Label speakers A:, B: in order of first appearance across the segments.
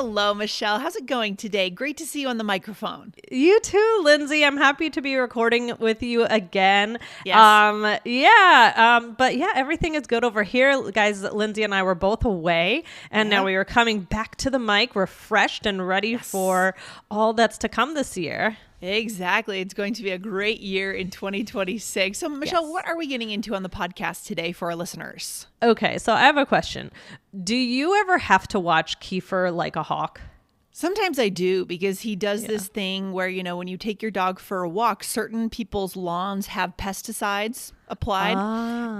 A: Hello, Michelle. How's it going today? Great to see you on the microphone.
B: You too, Lindsay. I'm happy to be recording with you again.
A: Yes.
B: But everything is good over here. Guys, Lindsay and I were both away, and now we are coming back to the mic, refreshed and ready for all that's to come this year.
A: Exactly. It's going to be a great year in 2026. So, Michelle, what are we getting into on the podcast today for our listeners?
B: Okay, so I have a question. Do you ever have to watch Kiefer like a hawk?
A: Sometimes I do, because he does this thing where, when you take your dog for a walk, certain people's lawns have pesticides applied,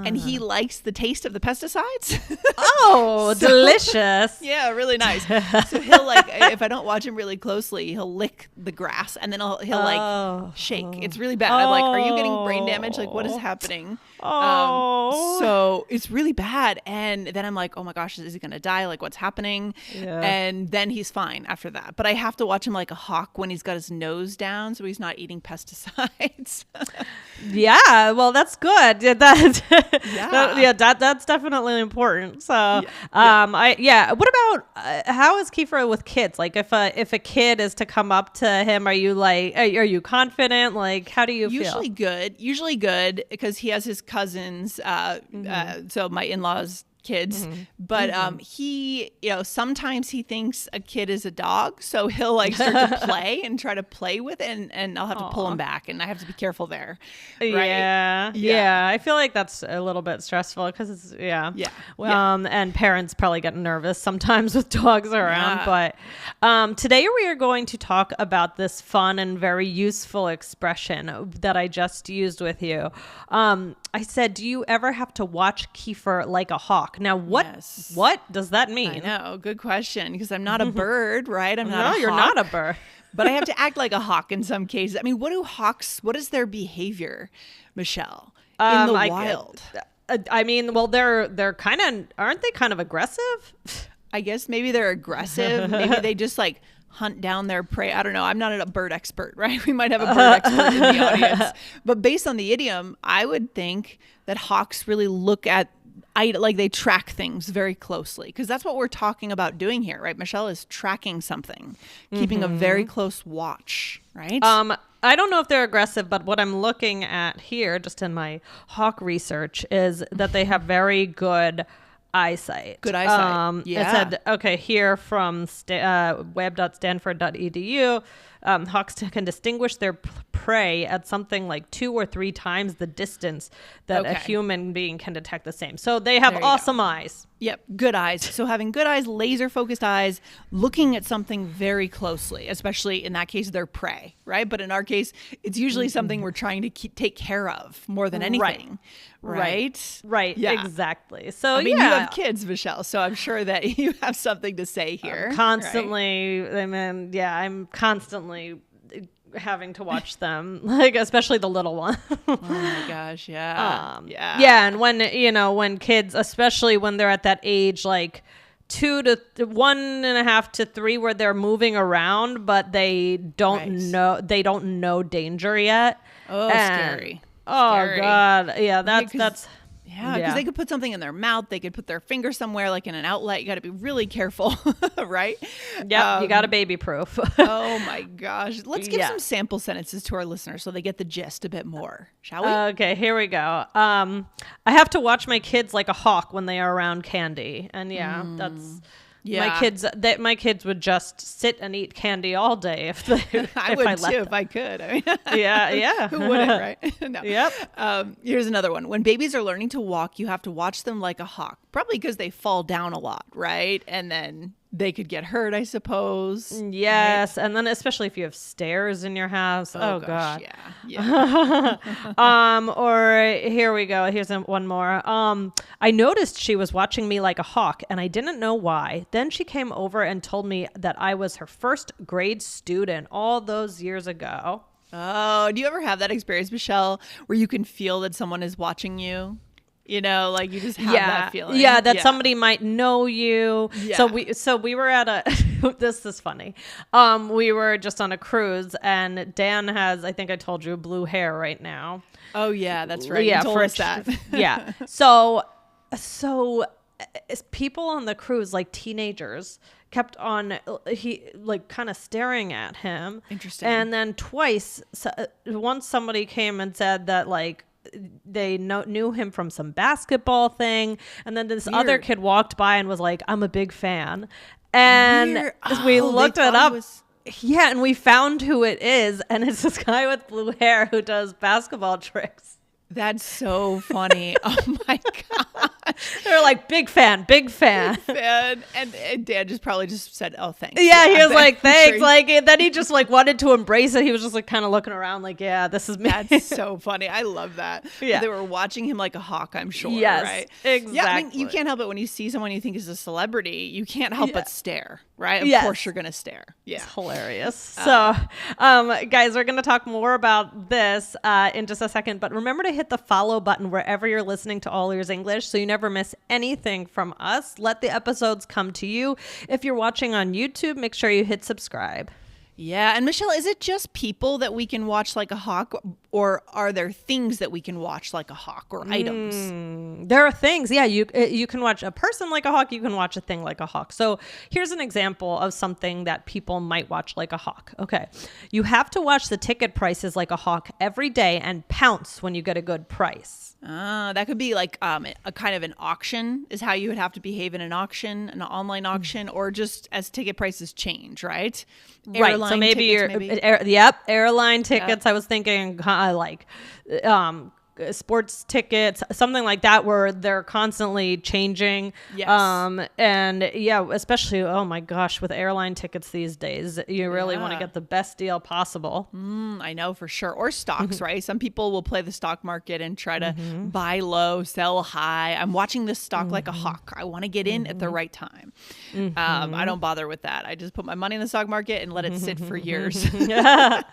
A: and he likes the taste of the pesticides.
B: Oh, delicious.
A: Yeah, really nice. So he'll if I don't watch him really closely, he'll lick the grass, and then he'll shake. It's really bad. I'm like, are you getting brain damage? Like, what is happening? So it's really bad. And then I'm like, oh my gosh, is he going to die? Like, what's happening? Yeah. And then he's fine after that. But I have to watch him like a hawk when he's got his nose down, so he's not eating pesticides.
B: Yeah, well, that's good. That's definitely important. So, what about how is Kiefer with kids? Like, if a kid is to come up to him, are you confident? Like, how do you feel?
A: Usually good, because he has his cousins. So my in-laws' kids, but he, sometimes he thinks a kid is a dog, so he'll start to play and try to play with it, and I'll have to pull him back, and I have to be careful there. Right?
B: Yeah. I feel like that's a little bit stressful, because and parents probably get nervous sometimes with dogs around. But today we are going to talk about this fun and very useful expression that I just used with you. I said, do you ever have to watch Kiefer like a hawk? Now, what does that mean?
A: I know. Good question, because I'm not a bird, right? I'm not a hawk.
B: No, you're not a bird.
A: But I have to act like a hawk in some cases. I mean, what is their behavior, Michelle, in the wild?
B: They're kind of, aren't they kind of aggressive?
A: I guess maybe they're aggressive. Maybe they just hunt down their prey. I don't know. I'm not a bird expert, right? We might have a bird expert in the audience. But based on the idiom, I would think that hawks really look at, they track things very closely, because that's what we're talking about doing here, right? Michelle is tracking something, keeping a very close watch, right?
B: I don't know if they're aggressive, but what I'm looking at here, just in my hawk research, is that they have very good eyesight.
A: Good eyesight.
B: It said, here from web.stanford.edu, hawks can distinguish their prey at something like 2 or 3 times the distance that a human being can detect the same. So they have awesome eyes.
A: Yep, good eyes. So having good eyes, laser focused eyes, looking at something very closely, especially in that case, their prey, right? But in our case, it's usually something we're trying to take care of more than anything, right?
B: Right,
A: yeah.
B: Exactly. So
A: you have kids, Michelle, so I'm sure that you have something to say here.
B: Constantly, right? I'm constantly having to watch them, especially the little one.
A: Oh my gosh, yeah.
B: And when kids, especially when they're at that age, 2 to 1.5 to 3, where they're moving around, but they don't know danger yet.
A: Oh, scary.
B: God. Yeah, that's.
A: Yeah, because they could put something in their mouth. They could put their finger somewhere, like in an outlet. You got to be really careful, right?
B: Yeah, you got to baby proof.
A: Oh my gosh. Let's give some sample sentences to our listeners so they get the gist a bit more, shall we?
B: Okay, here we go. I have to watch my kids like a hawk when they are around candy. And that's... Yeah, my kids would just sit and eat candy all day if
A: I would too if I could. I mean,
B: yeah.
A: Who wouldn't, right? No.
B: Yep.
A: Here's another one. When babies are learning to walk, you have to watch them like a hawk, probably because they fall down a lot, right? And then they could get hurt, I suppose.
B: Yes, right? And then especially if you have stairs in your house. Oh gosh.
A: Yeah.
B: Or here we go. Here's one more. I noticed she was watching me like a hawk, and I didn't know why. Then she came over and told me that I was her first grade student all those years ago.
A: Oh, do you ever have that experience, Michelle, where you can feel that someone is watching you? You just have that feeling.
B: Yeah, that somebody might know you. Yeah. So we were at a this is funny. We were just on a cruise, and Dan has, I think I told you, blue hair right now.
A: Oh yeah, that's right. Yeah, you told us that.
B: Yeah. So people on the cruise, like teenagers, kept on, he like kind of staring at him.
A: Interesting.
B: And then twice, once somebody came and said that like they knew him from some basketball thing. And then this other kid walked by and was like, I'm a big fan. And we looked it up. Yeah, and we found who it is. And it's this guy with blue hair who does basketball tricks.
A: That's so funny. Oh my God.
B: They're like, big fan.
A: And Dan probably said, oh, thanks.
B: Yeah, he was like, thanks. Sure. Like, and then he just like wanted to embrace it. He was just like kind of looking around like, yeah, this is me.
A: That's so funny. I love that. Yeah. They were watching him like a hawk, I'm sure.
B: Yes,
A: right?
B: Exactly.
A: Yeah, I mean, you can't help it when you see someone you think is a celebrity. You can't help but stare, right? Of course you're going to stare. Yeah.
B: It's hilarious. So, guys, we're going to talk more about this in just a second. But remember to hit the follow button wherever you're listening to All Ears English so you never miss anything from us. Let the episodes come to you. If you're watching on YouTube, make sure you hit subscribe.
A: Yeah. And Michelle, is it just people that we can watch like a hawk, or are there things that we can watch like a hawk, or items?
B: There are things. Yeah. You can watch a person like a hawk. You can watch a thing like a hawk. So here's an example of something that people might watch like a hawk. Okay. You have to watch the ticket prices like a hawk every day and pounce when you get a good price.
A: That could be like a kind of an auction is how you would have to behave in an auction, an online auction, or just as ticket prices change, right?
B: Right. So maybe airline tickets. Yep. I was thinking like sports tickets, something like that, where they're constantly changing.
A: Yes.
B: And yeah, especially, oh my gosh, with airline tickets these days, you really want to get the best deal possible.
A: I know for sure. Or stocks, right? Some people will play the stock market and try to buy low, sell high. I'm watching this stock like a hawk. I want to get in at the right time. I don't bother with that. I just put my money in the stock market and let it sit for years.
B: I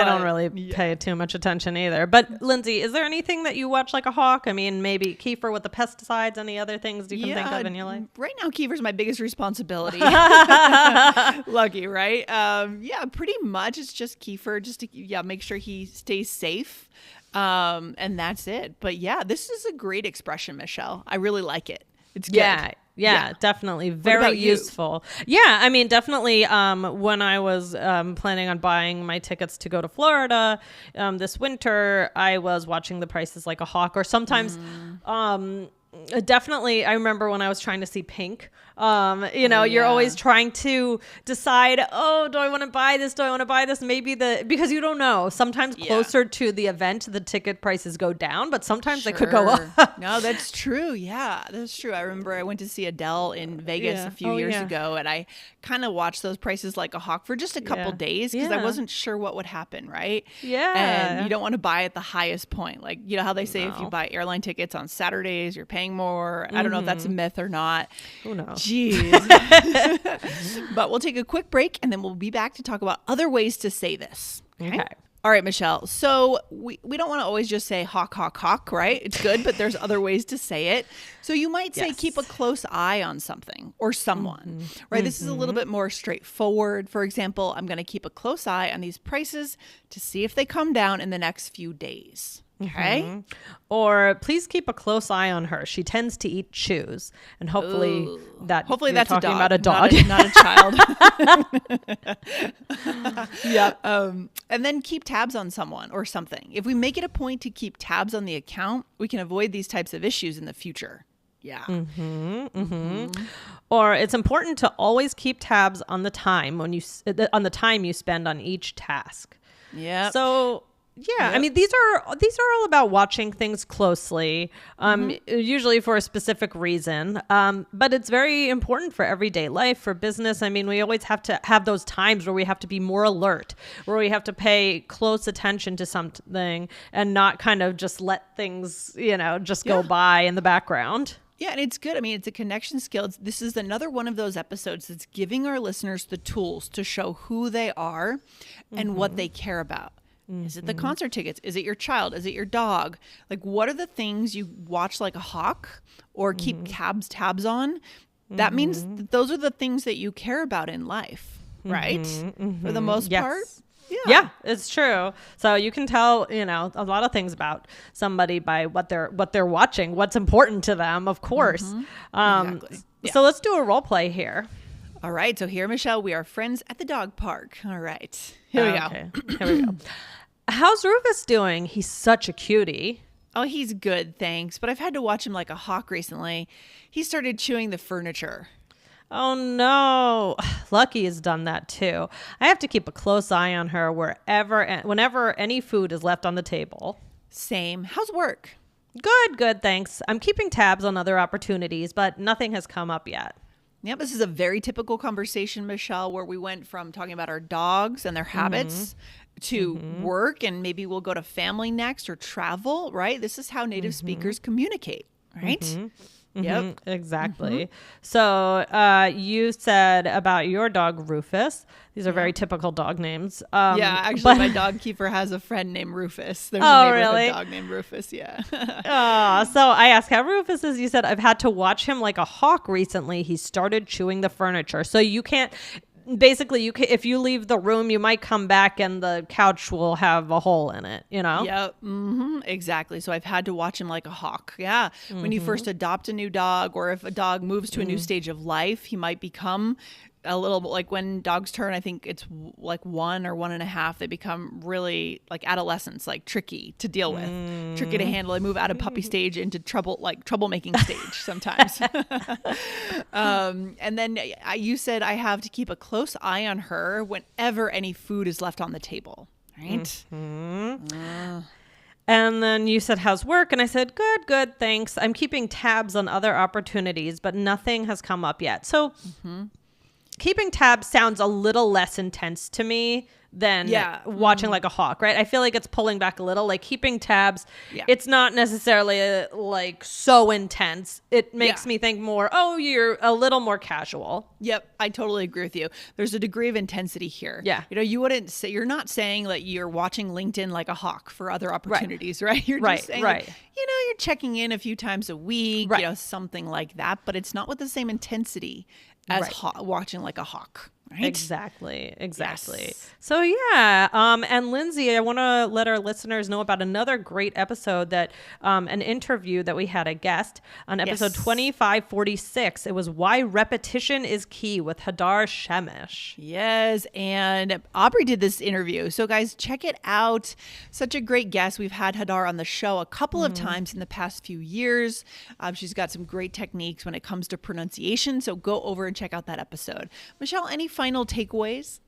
B: don't really pay too much attention either. But Lindsay, is there anything that you watch like a hawk? I mean, maybe Kiefer with the pesticides, any other things you can think of in your life?
A: Right now, Kiefer's my biggest responsibility. Lucky, right? Pretty much. It's just Kiefer, just to make sure he stays safe. And that's it. But yeah, this is a great expression, Michelle. I really like it. It's good.
B: Yeah, definitely. Very useful. Yeah, I mean, definitely when I was planning on buying my tickets to go to Florida this winter, I was watching the prices like a hawk, or sometimes definitely, I remember when I was trying to see Pink, you're always trying to decide, do I want to buy this? Do I want to buy this? Maybe because you don't know. Sometimes closer to the event, the ticket prices go down, but sometimes they could go up.
A: No, that's true. Yeah, that's true. I remember I went to see Adele in Vegas a few years ago, and I kind of watched those prices like a hawk for just a couple days because I wasn't sure what would happen, right?
B: Yeah.
A: And you don't want to buy at the highest point. Like, you know how they say if you buy airline tickets on Saturdays, you're paying more. I don't know if that's a myth or not.
B: Who knows?
A: Jeez. But we'll take a quick break and then we'll be back to talk about other ways to say this. Okay. All right, Michelle. So we don't want to always just say hawk, hawk, hawk, right? It's good, but there's other ways to say it. So you might say keep a close eye on something or someone, right? This is a little bit more straightforward. For example, I'm going to keep a close eye on these prices to see if they come down in the next few days. Okay.
B: Or please keep a close eye on her. She tends to eat shoes, and hopefully that's
A: talking
B: a dog, about a dog,
A: not a child. Yeah. And then keep tabs on someone or something. If we make it a point to keep tabs on the account, we can avoid these types of issues in the future. Yeah.
B: Or it's important to always keep tabs on the time on the time you spend on each task.
A: Yeah.
B: So. Yeah, I mean, these are all about watching things closely, usually for a specific reason. But it's very important for everyday life, for business. I mean, we always have to have those times where we have to be more alert, where we have to pay close attention to something and not kind of just let things, just go by in the background.
A: Yeah, and it's good. I mean, it's a connection skill. This is another one of those episodes that's giving our listeners the tools to show who they are and what they care about. Is it the concert tickets? Is it your child? Is it your dog? Like, what are the things you watch like a hawk or keep tabs on? That means that those are the things that you care about in life, right? For the most part.
B: Yeah, it's true. So you can tell, a lot of things about somebody by what they're watching, what's important to them, of course.
A: Exactly.
B: So let's do a role play here.
A: All right. So here, Michelle, we are friends at the dog park. All right. Here we go.
B: Here we go. How's Rufus doing? He's such a cutie.
A: Oh, he's good, thanks. But I've had to watch him like a hawk recently. He started chewing the furniture.
B: Oh, no. Lucky has done that, too. I have to keep a close eye on her whenever any food is left on the table.
A: Same. How's work?
B: Good, thanks. I'm keeping tabs on other opportunities, but nothing has come up yet.
A: Yep, this is a very typical conversation, Michelle, where we went from talking about our dogs and their habits to work, and maybe we'll go to family next or travel, right? This is how native speakers communicate, right? Yep.
B: Exactly. So you said about your dog, Rufus. These are very typical dog names.
A: Actually, my dog keeper has a friend named Rufus. There's a neighborhood dog named Rufus, yeah.
B: So I asked how Rufus is. You said, I've had to watch him like a hawk recently. He started chewing the furniture. So you can't... Basically, if you leave the room, you might come back and the couch will have a hole in it, you know?
A: Yep. Exactly. So I've had to watch him like a hawk. Yeah. When you first adopt a new dog, or if a dog moves to a new stage of life, he might become a little bit like when dogs turn, I think it's like 1 or 1.5, they become really like adolescents, like tricky to deal with, tricky to handle. They move out of puppy stage into troublemaking stage sometimes. And then you said I have to keep a close eye on her whenever any food is left on the table, right?
B: And then you said, how's work? And I said, good, thanks. I'm keeping tabs on other opportunities, but nothing has come up yet. So keeping tabs sounds a little less intense to me than watching like a hawk, right? I feel like it's pulling back a little. Like keeping tabs, it's not necessarily like so intense. It makes me think more, you're a little more casual.
A: Yep, I totally agree with you. There's a degree of intensity here.
B: Yeah.
A: You know, you're not saying that you're watching LinkedIn like a hawk for other opportunities, right? You're just saying, like, you're checking in a few times a week, something like that, but it's not with the same intensity as watching like a hawk. Right?
B: Exactly.
A: Yes.
B: So and Lindsay, I want to let our listeners know about another great episode that an interview that we had a guest on episode 2546. It was Why Repetition is Key with Hadar Shemesh.
A: Yes, and Aubrey did this interview. So guys, check it out. Such a great guest. We've had Hadar on the show a couple of times in the past few years. She's got some great techniques when it comes to pronunciation. So go over and check out that episode. Michelle, any final takeaways?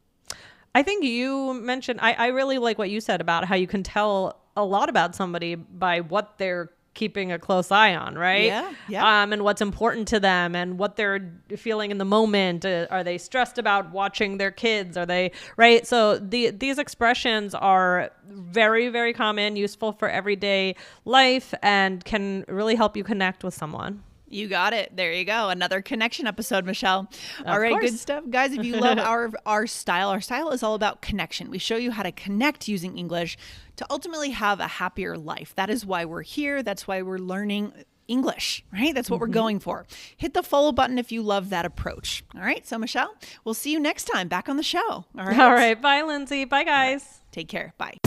B: I think you mentioned, I really like what you said about how you can tell a lot about somebody by what they're keeping a close eye on, right?
A: Yeah.
B: And what's important to them and what they're feeling in the moment. Are they stressed about watching their kids? Are they, right? So these expressions are very, very common, useful for everyday life, and can really help you connect with someone.
A: You got it. There you go. Another connection episode, Michelle. All right, good stuff. Guys, if you love our style is all about connection. We show you how to connect using English to ultimately have a happier life. That is why we're here. That's why we're learning English, right? That's what we're going for. Hit the follow button if you love that approach. All right. So, Michelle, we'll see you next time back on the show. All right.
B: All right. Bye, Lindsay. Bye, guys.
A: Take care. Bye.